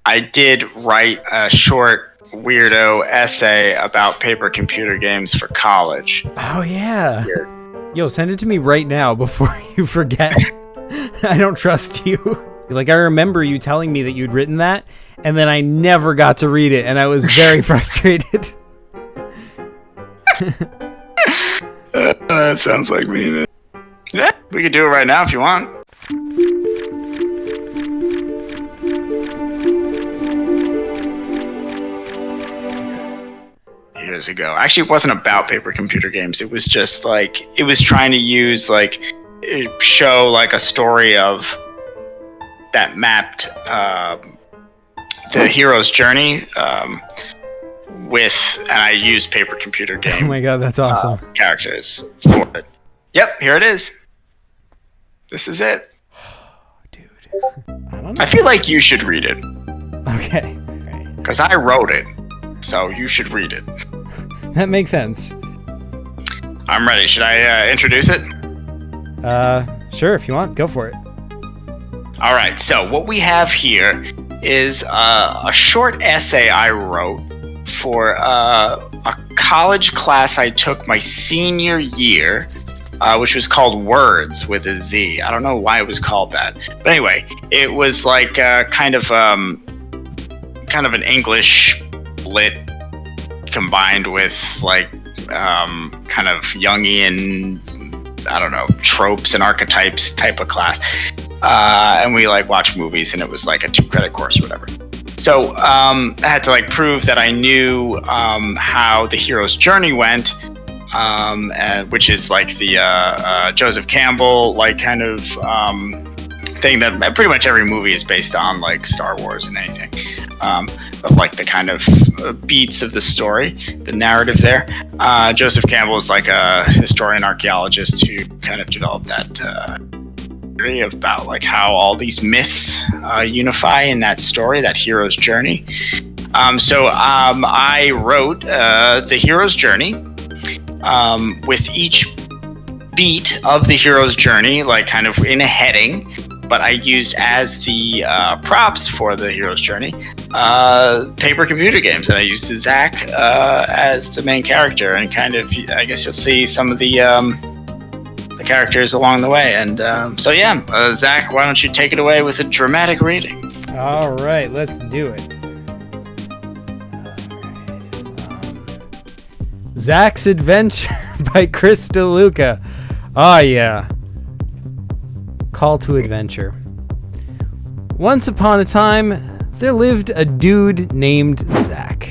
I did write a short weirdo essay about paper computer games for college. Oh, yeah. Weird. Yo, send it to me right now before you forget. I don't trust you. Like, I remember you telling me that you'd written that, and then I never got to read it, and I was very frustrated. That sounds like me, man. Yeah, we could do it right now if you want. Years ago. Actually, it wasn't about paper computer games. It was just like, it was trying to use, like, show like a story of that mapped the hero's journey and I used paper computer game. Oh my god, that's awesome. Characters for it. Yep, here it is. This is it. Dude. I don't know. I feel like you should read it. Okay. Because I wrote it. So you should read it. That makes sense. I'm ready. Should I introduce it? Sure, if you want, go for it. All right, so what we have here is a short essay I wrote for a college class I took my senior year, which was called Words with a Z. I don't know why it was called that. But anyway, it was like kind of an English lit combined with like kind of Jungian, I don't know, tropes and archetypes type of class. And we like watched movies, and it was like a 2-credit course or whatever. So I had to like prove that I knew how the hero's journey went, and which is like the Joseph Campbell like kind of thing that pretty much every movie is based on, like Star Wars and anything. Of like the kind of beats of the story, the narrative there. Joseph Campbell is like a historian archaeologist who kind of developed that theory about like how all these myths unify in that story, that hero's journey. So I wrote the hero's journey with each beat of the hero's journey, like kind of in a heading. But I used as the props for the hero's journey paper computer games, and I used Zach as the main character, and kind of, I guess you'll see some of the characters along the way. And so yeah, Zach, why don't you take it away with a dramatic reading? All right, let's do it. Zach's Adventure by Chris DeLuca. Oh yeah. Call to adventure. Once upon a time, there lived a dude named Zach.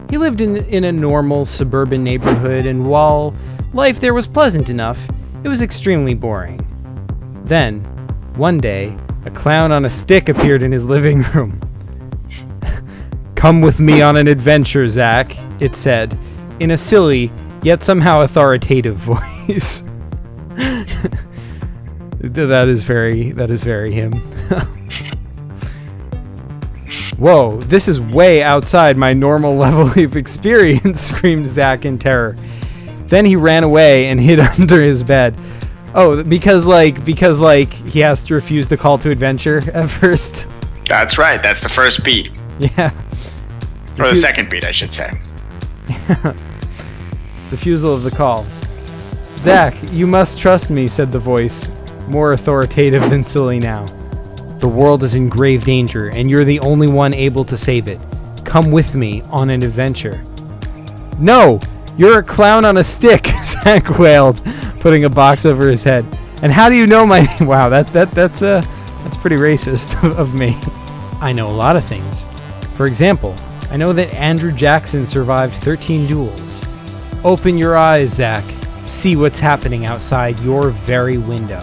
He lived in a normal suburban neighborhood, and while life there was pleasant enough, it was extremely boring. Then, one day, a clown on a stick appeared in his living room. "Come with me on an adventure, Zach," it said, in a silly, yet somehow authoritative voice. That is very him. "Whoa, this is way outside my normal level of experience," screamed Zach in terror. Then he ran away and hid under his bed. Oh, because he has to refuse the call to adventure at first? That's right, that's the first beat. Yeah. Or the second beat, I should say. Refusal of the call. "Zach, you must trust me," said the voice, more authoritative than silly now. "The world is in grave danger, and you're the only one able to save it. Come with me on an adventure." "No, you're a clown on a stick," Zach wailed, putting a box over his head. "And how do you know my name?" Wow, that's pretty racist of me. "I know a lot of things. For example, I know that Andrew Jackson survived 13 duels. Open your eyes, Zach. See what's happening outside your very window."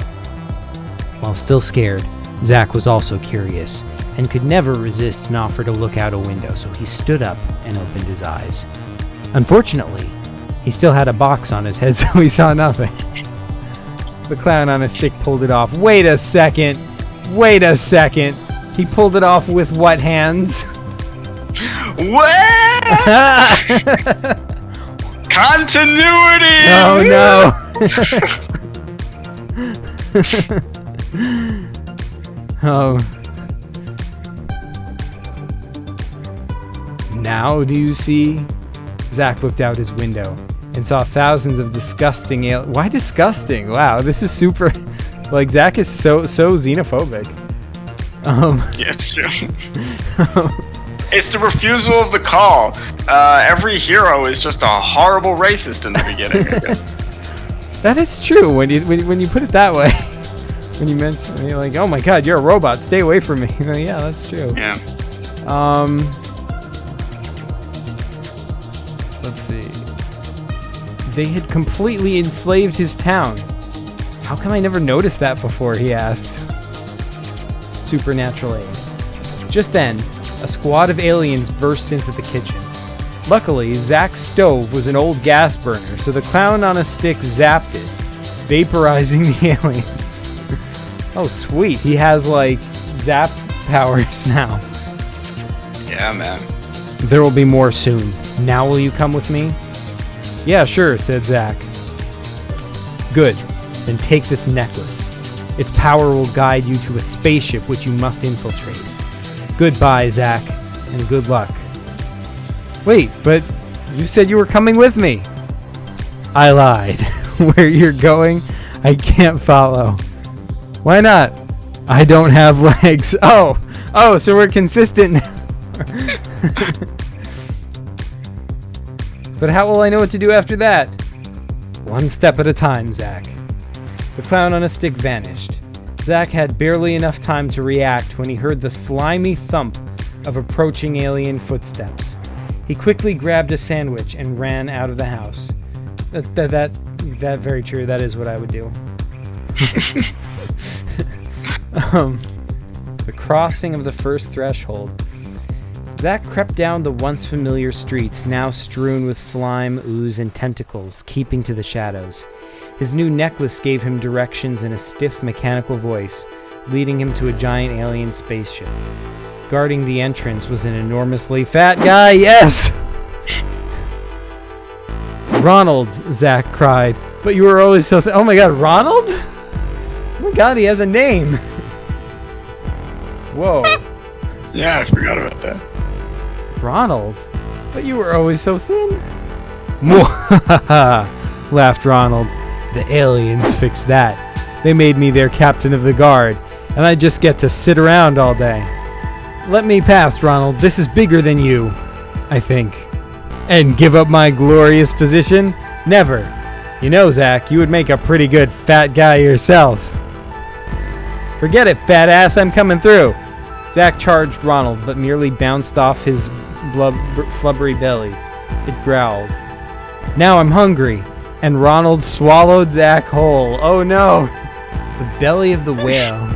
While still scared, Zach was also curious and could never resist an offer to look out a window, so he stood up and opened his eyes. Unfortunately, he still had a box on his head, so he saw nothing. The clown on a stick pulled it off. Wait a second. He pulled it off with what hands? What? Continuity! Oh no! Oh. Now do you see? Zach looked out his window and saw thousands of disgusting Why disgusting? Wow, this is super... Like, Zach is so xenophobic. Yeah, it's true. It's the refusal of the call. Every hero is just a horrible racist in the beginning, I guess. That is true when you put it that way. When you mention, you're like, oh my god, you're a robot, stay away from me. Like, yeah, that's true. Yeah. Let's see. They had completely enslaved his town. How come I never noticed that before, he asked. Supernatural aid. Just then, a squad of aliens burst into the kitchen. Luckily, Zach's stove was an old gas burner, so the clown on a stick zapped it, vaporizing the aliens. Oh, sweet. He has, like, zap powers now. Yeah, man. There will be more soon. Now will you come with me? Yeah, sure, said Zach. Good. Then take this necklace. Its power will guide you to a spaceship which you must infiltrate. Goodbye, Zach, and good luck. Wait, but you said you were coming with me. I lied. Where you're going, I can't follow. Why not? I don't have legs. Oh, so we're consistent now. But how will I know what to do after that? One step at a time, Zach. The clown on a stick vanished. Zach had barely enough time to react when he heard the slimy thump of approaching alien footsteps. He quickly grabbed a sandwich and ran out of the house. That very true. That is what I would do. The crossing of the first threshold. Zach crept down the once familiar streets, now strewn with slime, ooze, and tentacles, keeping to the shadows. His new necklace gave him directions in a stiff mechanical voice, leading him to a giant alien spaceship. Guarding the entrance was an enormously fat guy, yes! Ronald, Zach cried. But you were always so oh my god, Ronald? Oh my god, he has a name! Whoa. Yeah, I forgot about that. Ronald? But you were always so thin. Mwahaha, laughed Ronald. The aliens fixed that. They made me their captain of the guard, and I just get to sit around all day. Let me pass, Ronald. This is bigger than you, I think. And give up my glorious position? Never. You know, Zach, you would make a pretty good fat guy yourself. Forget it, fat ass, I'm coming through. Zach charged Ronald, but merely bounced off his flubbery belly. It growled. Now I'm hungry. And Ronald swallowed Zach whole. Oh no! The belly of the whale.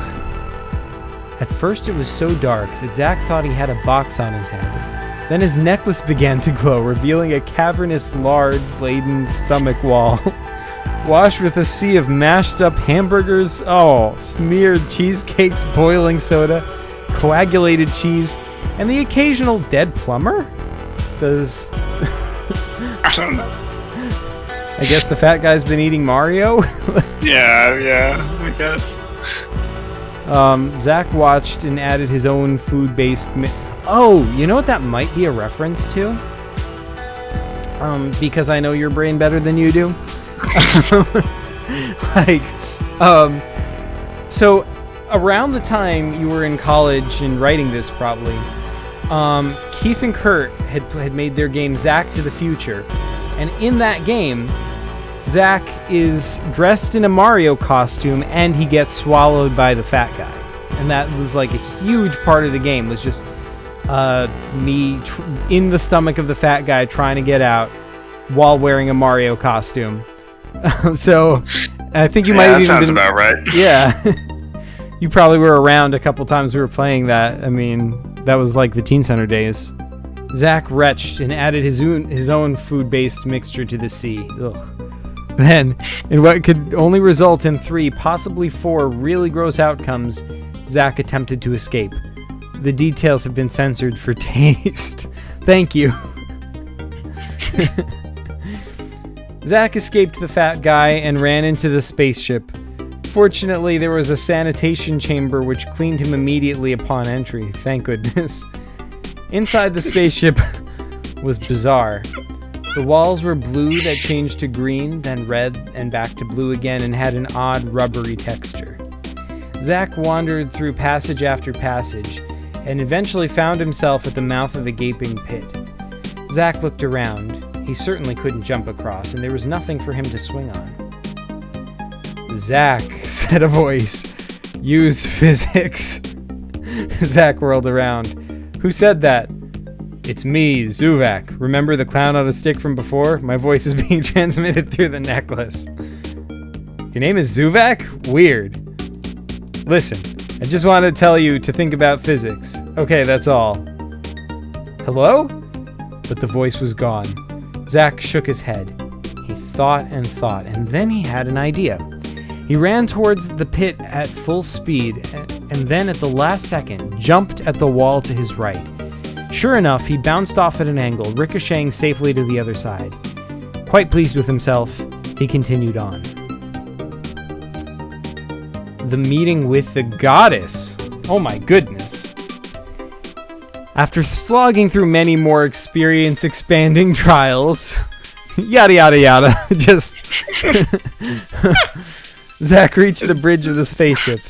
At first it was so dark that Zach thought he had a box on his head. Then his necklace began to glow, revealing a cavernous, lard-laden stomach wall. Washed with a sea of mashed up hamburgers, smeared cheesecakes, boiling soda, coagulated cheese, and the occasional dead plumber? I don't know. I guess the fat guy's been eating Mario? Yeah, I guess. Zach watched and added his own food-based... you know what that might be a reference to? Because I know your brain better than you do. So around the time you were in college and writing this probably, Keith and Kurt had made their game Zach to the Future. And in that game, Zach is dressed in a Mario costume and he gets swallowed by the fat guy. And that was like a huge part of the game, was just me in the stomach of the fat guy trying to get out while wearing a Mario costume. So I think you might have even sounds about right. Yeah. You probably were around a couple times we were playing that. I mean, that was like the Teen Center days. Zach retched and added his own food-based mixture to the sea. Ugh. Then, in what could only result in 3, possibly 4 really gross outcomes, Zach attempted to escape. The details have been censored for taste. Thank you. Zach escaped the fat guy and ran into the spaceship. Fortunately, there was a sanitation chamber which cleaned him immediately upon entry. Thank goodness. Inside the spaceship, was bizarre. The walls were blue that changed to green, then red, and back to blue again, and had an odd rubbery texture. Zach wandered through passage after passage, and eventually found himself at the mouth of a gaping pit. Zach looked around. He certainly couldn't jump across, and there was nothing for him to swing on. Zach, said a voice, use physics. Zach whirled around. Who said that? It's me, Zuvak. Remember the clown on a stick from before? My voice is being transmitted through the necklace. Your name is Zuvak? Weird. Listen, I just wanted to tell you to think about physics. Okay, that's all. Hello? But the voice was gone. Zach shook his head. He thought, and then he had an idea. He ran towards the pit at full speed, and then at the last second, jumped at the wall to his right. Sure enough, he bounced off at an angle, ricocheting safely to the other side. Quite pleased with himself, he continued on. The meeting with the goddess. Oh my goodness. After slogging through many more experience-expanding trials, yada yada yada, just... Zach reached the bridge of the spaceship.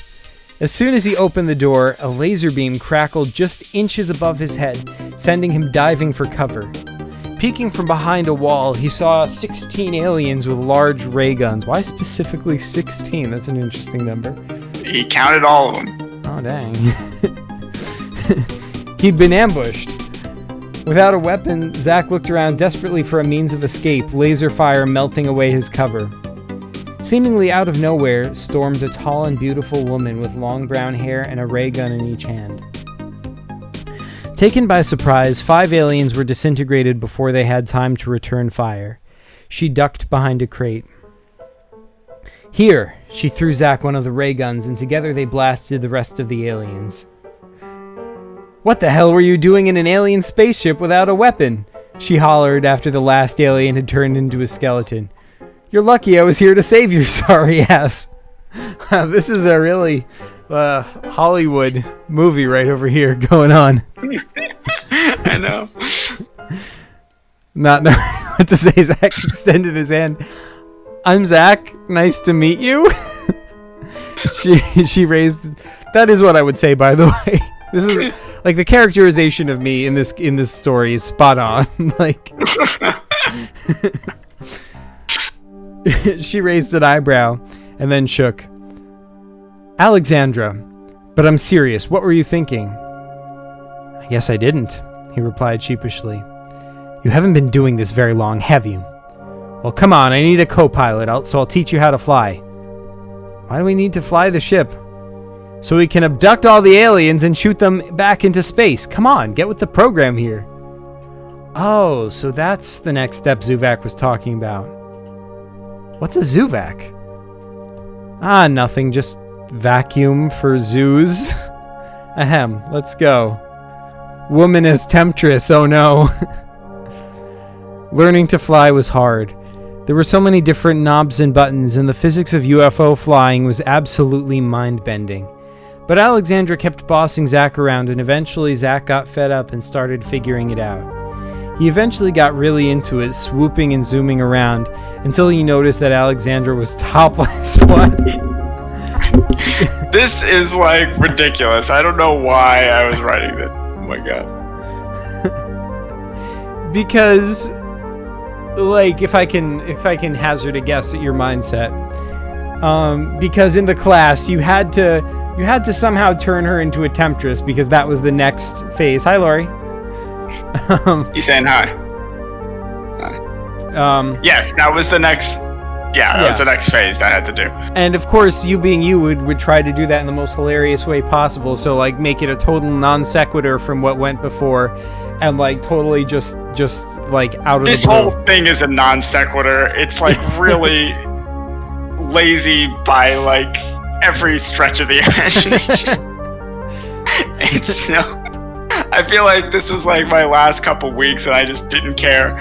As soon as he opened the door, a laser beam crackled just inches above his head, sending him diving for cover. Peeking from behind a wall, he saw 16 aliens with large ray guns. Why specifically 16? That's an interesting number. He counted all of them. Oh, dang. He'd been ambushed. Without a weapon, Zach looked around desperately for a means of escape, laser fire melting away his cover. Seemingly out of nowhere, stormed a tall and beautiful woman with long brown hair and a ray gun in each hand. Taken by surprise, 5 aliens were disintegrated before they had time to return fire. She ducked behind a crate. Here, she threw Zach one of the ray guns, and together they blasted the rest of the aliens. What the hell were you doing in an alien spaceship without a weapon? She hollered after the last alien had turned into a skeleton. You're lucky I was here to save your sorry ass. This is a really Hollywood movie right over here going on. I know. Not knowing what to say, Zach extended his hand. I'm Zach. Nice to meet you. She raised. That is what I would say, by the way. This is like the characterization of me in this story is spot on. Like. She raised an eyebrow and then shook. Alexandra, but I'm serious. What were you thinking? I guess I didn't, he replied sheepishly. You haven't been doing this very long, have you? Well, come on, I need a co-pilot, so I'll teach you how to fly. Why do we need to fly the ship? So we can abduct all the aliens and shoot them back into space. Come on, get with the program here. Oh, so that's the next step Zuvak was talking about. What's a Zuvak? Ah, nothing, just vacuum for zoos. Ahem, let's go. Woman as temptress, oh no. Learning to fly was hard. There were so many different knobs and buttons, and the physics of UFO flying was absolutely mind-bending. But Alexandra kept bossing Zach around, and eventually Zach got fed up and started figuring it out. He eventually got really into it, swooping and zooming around, until he noticed that Alexandra was topless. What? This is, like, ridiculous. I don't know why I was writing this. Oh my god. Because, like, if I can hazard a guess at your mindset, because in the class you had to somehow turn her into a temptress, because that was the next phase. Hi, Lori. You saying hi? Yes, that was the next. Yeah, that was the next phase that I had to do. And of course, you being you would try to do that in the most hilarious way possible. So like make it a total non sequitur from what went before, and like totally just like out of this the blue. whole thing is a non sequitur. It's like really lazy by like every stretch of the imagination. It's so. I feel like this was like my last couple weeks and I just didn't care.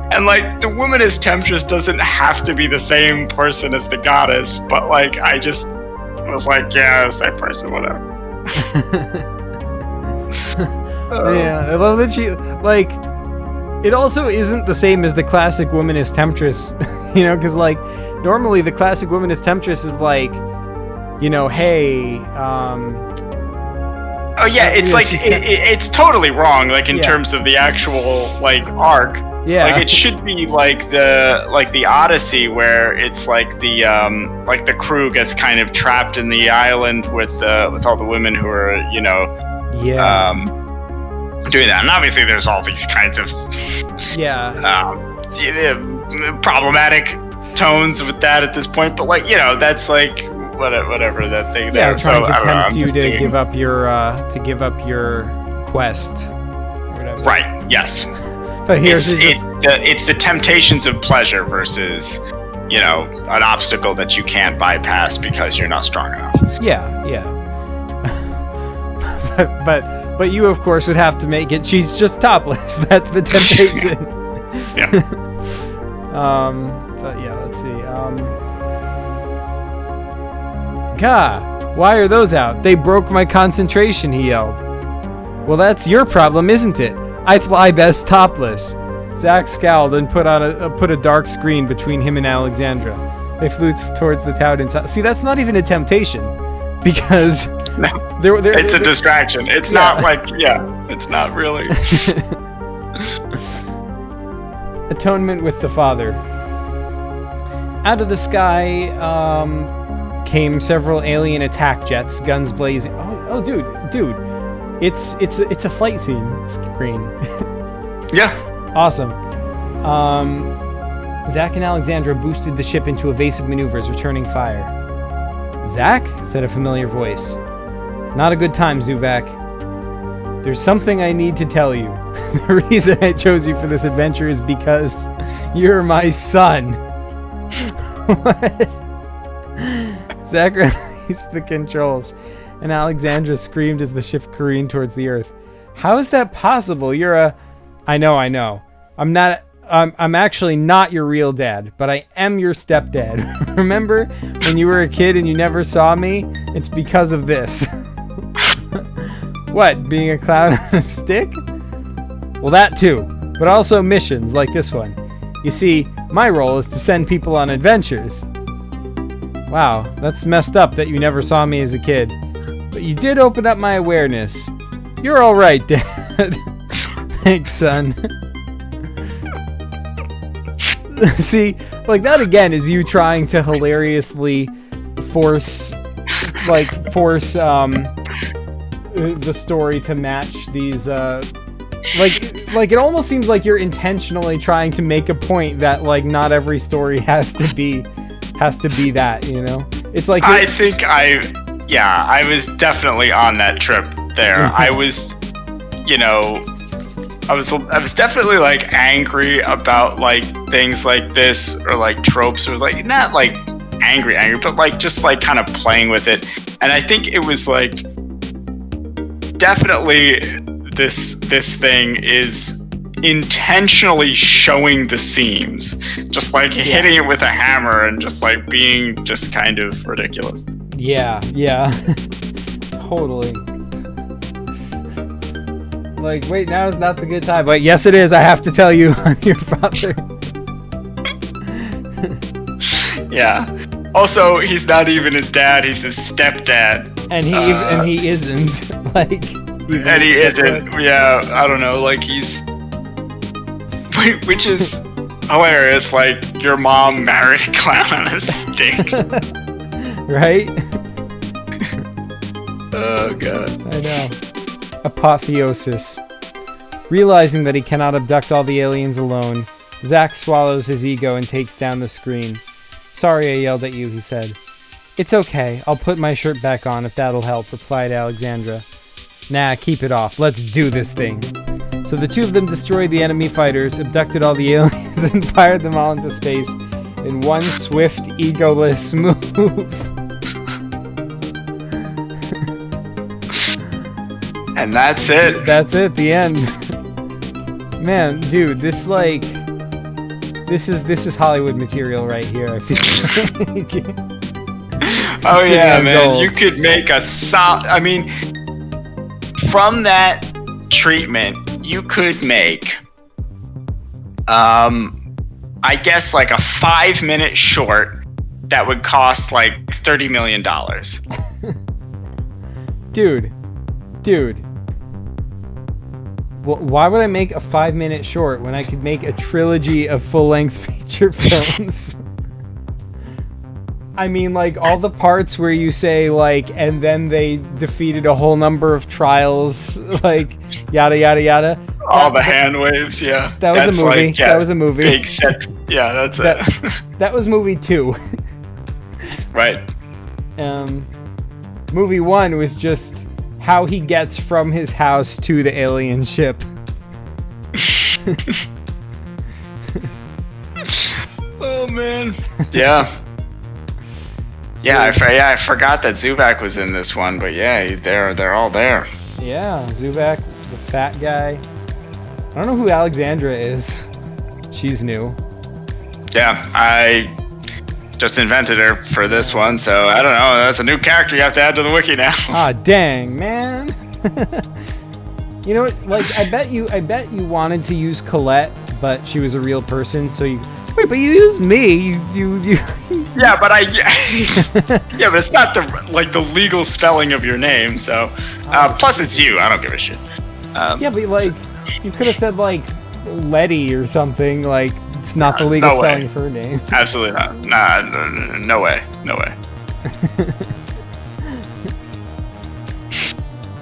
And like the woman as temptress doesn't have to be the same person as the goddess, but like I just was like, yeah, same person, whatever. Yeah, I love that she, like, it also isn't the same as the classic woman as temptress, you know, because, like, normally the classic woman as temptress is like, you know, hey, oh yeah, it's like it's totally wrong. Like in terms of the actual like arc. Yeah. Like it should be like the Odyssey, where it's like the crew gets kind of trapped in the island with all the women who are, you know, doing that. And obviously there's all these kinds of problematic tones with that at this point. But like, you know, that's like whatever that thing there. Trying to I don't tempt know, you to give up your quest or whatever. Right. Yes. But here's it's the temptations of pleasure versus, you know, an obstacle that you can't bypass because you're not strong enough. Yeah. but you of course would have to make it. She's just topless. That's the temptation. Yeah. But yeah, let's see. Gah, why are those out? They broke my concentration, he yelled. Well, that's your problem, isn't it? I fly best topless. Zach scowled and put a dark screen between him and Alexandra. They flew towards the town inside. See, that's not even a temptation, because it's a distraction. It's not like, it's not really. Atonement with the Father. Out of the sky came several alien attack jets, guns blazing. Oh, dude, it's a flight screen. Yeah. Awesome. Zach and Alexandra boosted the ship into evasive maneuvers, returning fire. Zach? Said a familiar voice. Not a good time, Zuvak. There's something I need to tell you. The reason I chose you for this adventure is because you're my son. What? Zach released the controls, and Alexandra screamed as the ship careened towards the Earth. How is that possible? I know. I'm actually not your real dad, but I am your stepdad. Remember when you were a kid and you never saw me? It's because of this. What, being a clown on a stick? Well, that too, but also missions like this one. You see, my role is to send people on adventures. Wow, that's messed up that you never saw me as a kid. But you did open up my awareness. You're all right, Dad. Thanks, son. See, like that again is you trying to hilariously force the story to match these like it almost seems like you're intentionally trying to make a point that like not every story has to be that, you know? It's like I was definitely on that trip there. I was, you know, I was definitely like angry about like things like this, or like tropes, or like not like angry, but like just like kind of playing with it. And I think it was like definitely this thing is intentionally showing the seams, just like hitting it with a hammer and just like being just kind of ridiculous. Yeah. Totally. Like, wait, now is not the good time. But yes, it is. I have to tell you, I'm your father. Yeah. Also, he's not even his dad. He's his stepdad. And he isn't. Like. And he isn't. Yeah. I don't know. Like he's. Which is hilarious. Like your mom married a clown on a stick. Right? Oh god. I know. Apotheosis. Realizing that he cannot abduct all the aliens alone, Zack swallows his ego and takes down the screen. Sorry I yelled at you, he said. It's okay, I'll put my shirt back on if that'll help, replied Alexandra. Nah, keep it off, let's do this thing. So the two of them destroyed the enemy fighters, abducted all the aliens, and fired them all into space in one swift, egoless move. And that's it. That's it, the end. Man, dude, this is Hollywood material right here, I feel like. Oh yeah, man. Gold. You could make a from that treatment, you could make, I guess, like a 5-minute short that would cost like $30 million. Dude. Why would I make a 5-minute short when I could make a trilogy of full-length feature films? I mean, like, all the parts where you say, like, and then they defeated a whole number of trials, like, yada, yada, yada. All the hand waves, yeah. That was a movie. Like, yeah, that was a movie. Big set. Yeah, that's it. That was movie 2. Right. Movie 1 was just how he gets from his house to the alien ship. Oh, man. Yeah. Yeah, I forgot that Zubak was in this one, but yeah, they're all there. Yeah, Zubak, the fat guy. I don't know who Alexandra is. She's new. Yeah, I just invented her for this one, so I don't know. That's a new character you have to add to the wiki now. Ah, dang, man. You know what? Like, I bet you wanted to use Colette, but she was a real person, so you. Wait, but you used me. You. Yeah, but yeah, but it's not the legal spelling of your name. So, plus it's you. I don't give a shit. Yeah, but like, you could have said like Letty or something. Like, it's not the legal spelling of her name. Absolutely not. Nah, no way.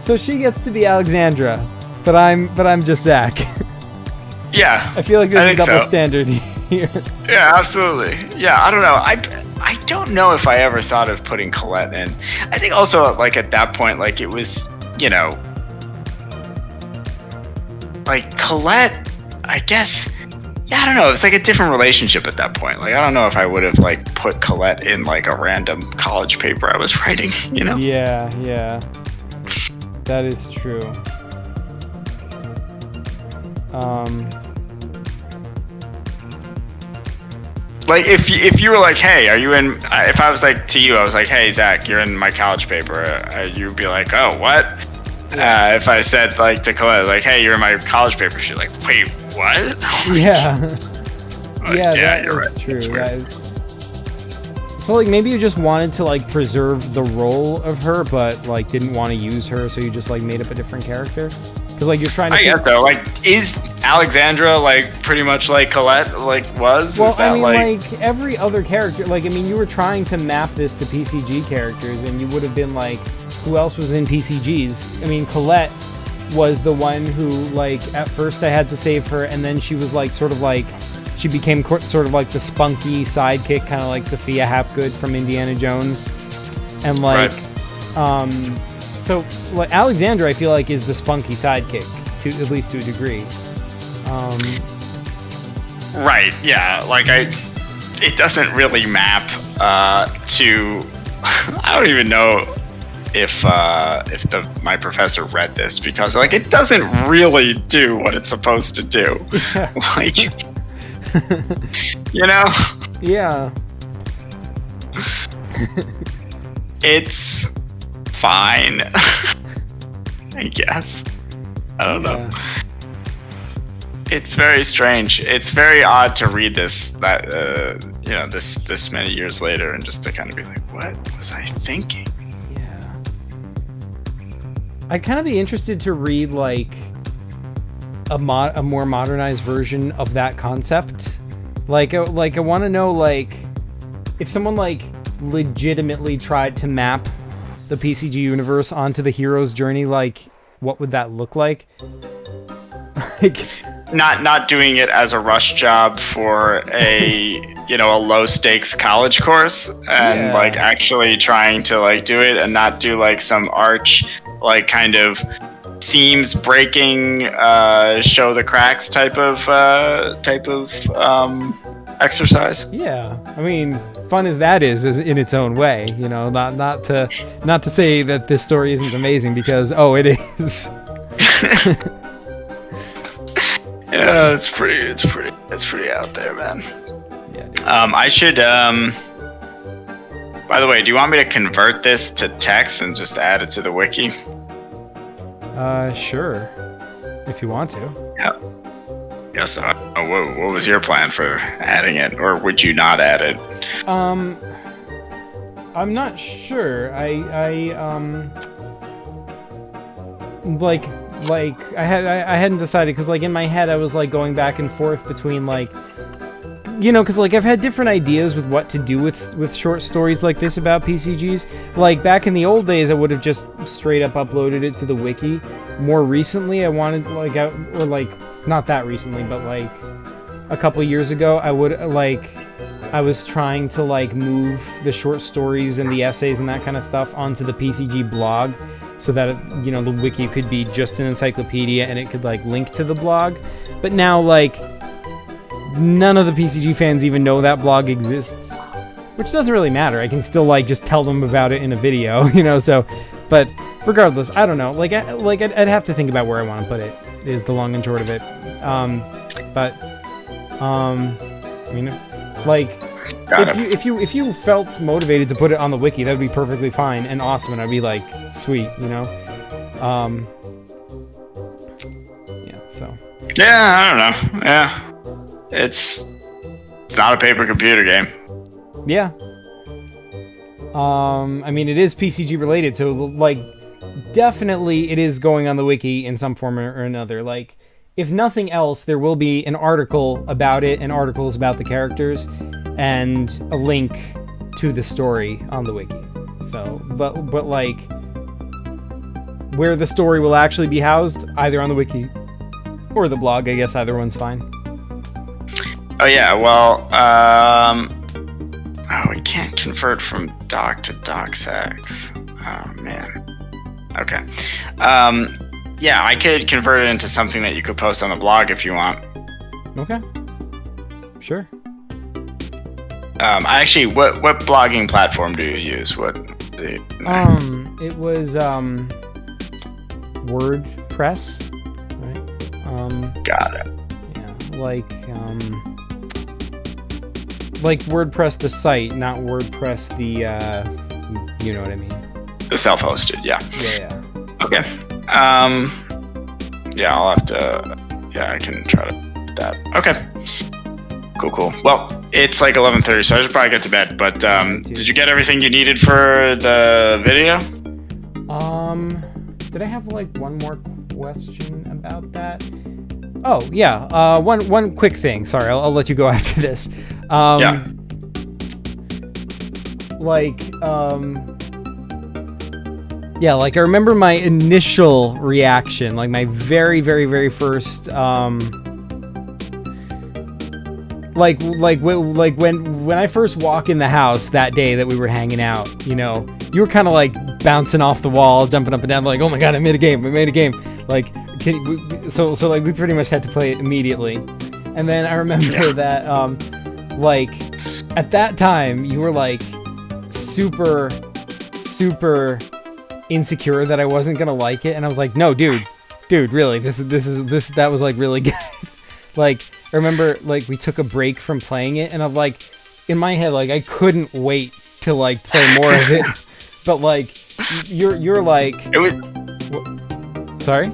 So she gets to be Alexandra, but I'm just Zach. Yeah. I feel like there's a double standard here. Yeah, absolutely. Yeah, I don't know. I don't know if I ever thought of putting Colette in. I think also, like, at that point, like, it was, you know, like, Colette, I guess, yeah, I don't know. It's like a different relationship at that point. Like, I don't know if I would have, like, put Colette in, like, a random college paper I was writing, you know? Yeah. That is true. Like, if you were like, hey, are you in? If I was like to you, I was like, hey, Zach, you're in my college paper. You'd be like, oh, what? If I said like to Colette, like, hey, you're in my college paper, she's like, wait, what? Yeah. Like, yeah, you're right. That's true. So like maybe you just wanted to like preserve the role of her, but like didn't want to use her, so you just like made up a different character. Because like you're trying to. I guess so. Like, is Alexandra like pretty much like Colette like was? Well, I mean, like every other character. Like, I mean, you were trying to map this to PCG characters, and you would have been like, who else was in PCGs? I mean, Colette was the one who like at first I had to save her, and then she was like sort of like she became sort of like the spunky sidekick, kind of like Sophia Hapgood from Indiana Jones, and like, so like Alexandra, I feel like is the spunky sidekick at least to a degree. Right. Yeah. Like it doesn't really map to. I don't even know if my professor read this, because like it doesn't really do what it's supposed to do. Yeah. Like, you know. Yeah. It's fine. I guess. I don't know. It's very strange. It's very odd to read this this many years later and just to kind of be like, what was I thinking? Yeah. I'd kind of be interested to read like a more modernized version of that concept. Like I want to know like if someone like legitimately tried to map the PCG universe onto the hero's journey, like what would that look like? Like not doing it as a rush job for a a low stakes college course, and like actually trying to like do it and not do like some arch like kind of seams breaking show the cracks type of exercise. Yeah, I mean, fun as that is in its own way, not to say that this story isn't amazing, because it is. Yeah, it's pretty out there, man. Yeah. Dude. I should. By the way, do you want me to convert this to text and just add it to the wiki? Sure. if you want to. Yeah. Yes. What was your plan for adding it, or would you not add it? I'm not sure. I hadn't decided, because like in my head I was like going back and forth between like, you know, because like I've had different ideas with what to do with short stories like this about PCGs. Like back in the old days, I would have just straight up uploaded it to the wiki. More recently, I wanted not that recently, but like a couple years ago, I was trying to like move the short stories and the essays and that kind of stuff onto the PCG blog, so that, you know, the wiki could be just an encyclopedia and it could like link to the blog. But now like none of the PCG fans even know that blog exists, which doesn't really matter. I can still like just tell them about it in a video, you know. So, but regardless, I don't know. I'd have to think about where I want to put it. Is the long and short of it. I mean, like, if you felt motivated to put it on the wiki, that would be perfectly fine and awesome, and I'd be like, sweet, you know. Yeah. So. Yeah, I don't know. Yeah. It's not a paper computer game. Yeah. I mean, it is PCG related, so like, definitely it is going on the wiki in some form or another. Like, if nothing else, there will be an article about it, and articles about the characters, and a link to the story on the wiki. So, but like, where the story will actually be housed, either on the wiki or the blog, I guess either one's fine. Oh yeah, well, we can't convert from doc to docx. Oh man. Okay. Yeah, I could convert it into something that you could post on the blog if you want. Okay. Sure. Actually, what blogging platform do you use? It was WordPress, right? Got it. Yeah, like WordPress the site, not WordPress the you know what I mean. The self-hosted, yeah. Yeah. Okay. Yeah, I'll have to. Yeah, I can try to do that. Okay. Cool. Well, it's like 11:30, so I should probably get to bed. But did you get everything you needed for the video? Did I have like one more question about that? Oh yeah. One quick thing. Sorry, I'll let you go after this. Yeah. Yeah, like I remember my initial reaction, like my very, very, very first, when I first walk in the house that day that we were hanging out, you know, you were kind of like bouncing off the wall, jumping up and down, like, oh my god, I made a game, like, so like we pretty much had to play it immediately, and then I remember that, like, at that time you were like super insecure that I wasn't gonna like it, and I was like, no, dude, really, that was like really good. Like, I remember like we took a break from playing it, and I'm like, in my head, like I couldn't wait to like play more of it. But like, you're like, it was. Sorry.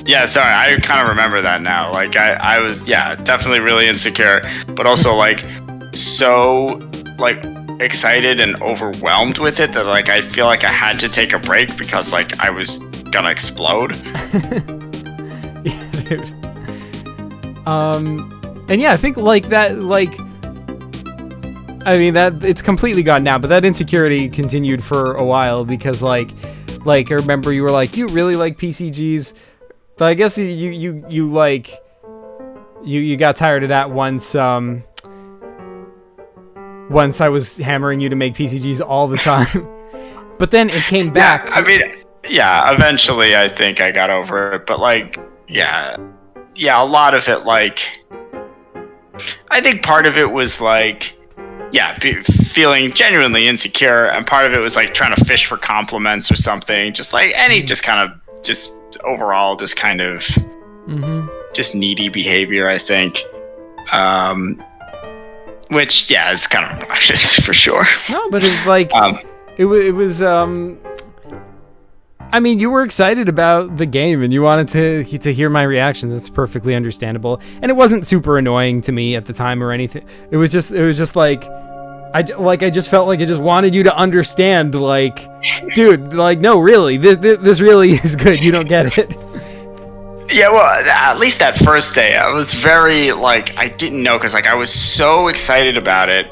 Yeah, sorry. I kind of remember that now. Like, I was, yeah, definitely really insecure, but also like so like excited and overwhelmed with it that like I feel like I had to take a break because like I was gonna explode. Yeah, dude. And yeah, I think like that, like, I mean that it's completely gone now, but that insecurity continued for a while because like I remember you were like, do you really like PCGs? But I guess you got tired of that once I was hammering you to make PCGs all the time. But then it came back. Yeah, I mean, yeah, eventually I think I got over it, but like, yeah, a lot of it, like, I think part of it was like, yeah, feeling genuinely insecure, and part of it was like trying to fish for compliments or something, just like any just kind of just overall just kind of just needy behavior, I think. Which, yeah, is kind of obnoxious for sure. No, but it's like it was I mean, you were excited about the game and you wanted to hear my reaction. That's perfectly understandable. And it wasn't super annoying to me at the time or anything. It was just like, I just felt like I just wanted you to understand, like, dude, like, no, really, this really is good. You don't get it. Yeah, well, at least that first day, I was very, like, I didn't know, because, like, I was so excited about it.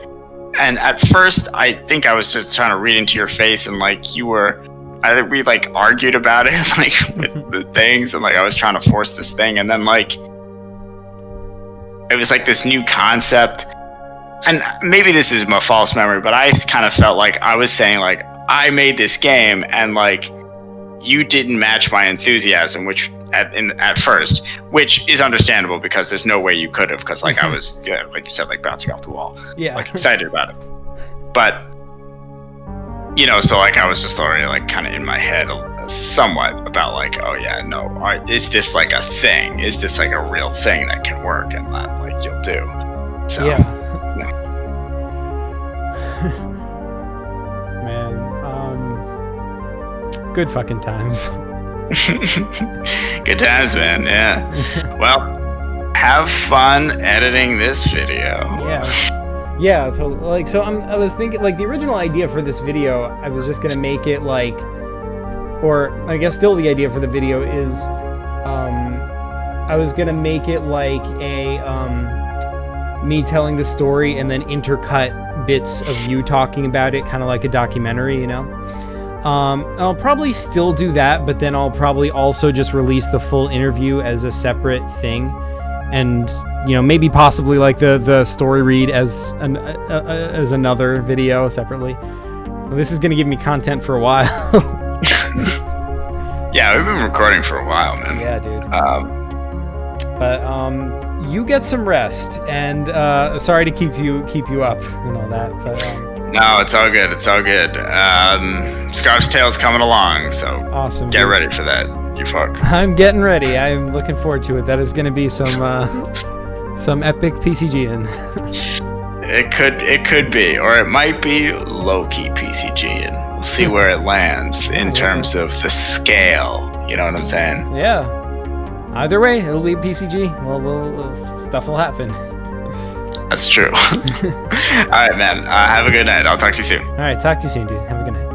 And at first, I think I was just trying to read into your face, and, like, we, like, argued about it, like, with the things, and, like, I was trying to force this thing, and then, like, it was, like, this new concept. And maybe this is my false memory, but I kind of felt like I was saying, like, I made this game, and, like, you didn't match my enthusiasm, which at first, which is understandable because there's no way you could have, because, like, I was, like you said, like, bouncing off the wall, like, excited about it. But, you know, so, like, I was just already, like, kind of in my head somewhat about, like, oh yeah, no, is this, like, a thing? Is this, like, a real thing that can work and that, like, you'll do? So, yeah. Man, good fucking times. Good times, man. Yeah. Well, have fun editing this video. Yeah, totally. Like, so I was thinking, like, the original idea for this video, I was just gonna make it like, or I guess still the idea for the video is, I was gonna make it like a me telling the story and then intercut bits of you talking about it, kind of like a documentary, you know. I'll probably still do that, but then I'll probably also just release the full interview as a separate thing, and, you know, maybe possibly like the story read as another video separately. Well, this is gonna give me content for a while. Yeah, we've been recording for a while, man. Yeah, dude. But you get some rest, and sorry to keep you up and all that, but no, it's all good. It's all good. Scarf's Tale's coming along, so awesome. Get ready for that, you fuck. I'm getting ready. I'm looking forward to it. That is going to be some epic PCGing. It could be, or it might be low-key PCGing. We'll see where it lands in terms of the scale. You know what I'm saying? Yeah. Either way, it'll be PCG. Well, stuff will happen. That's true. All right, man. Have a good night. I'll talk to you soon. All right, talk to you soon, dude. Have a good night.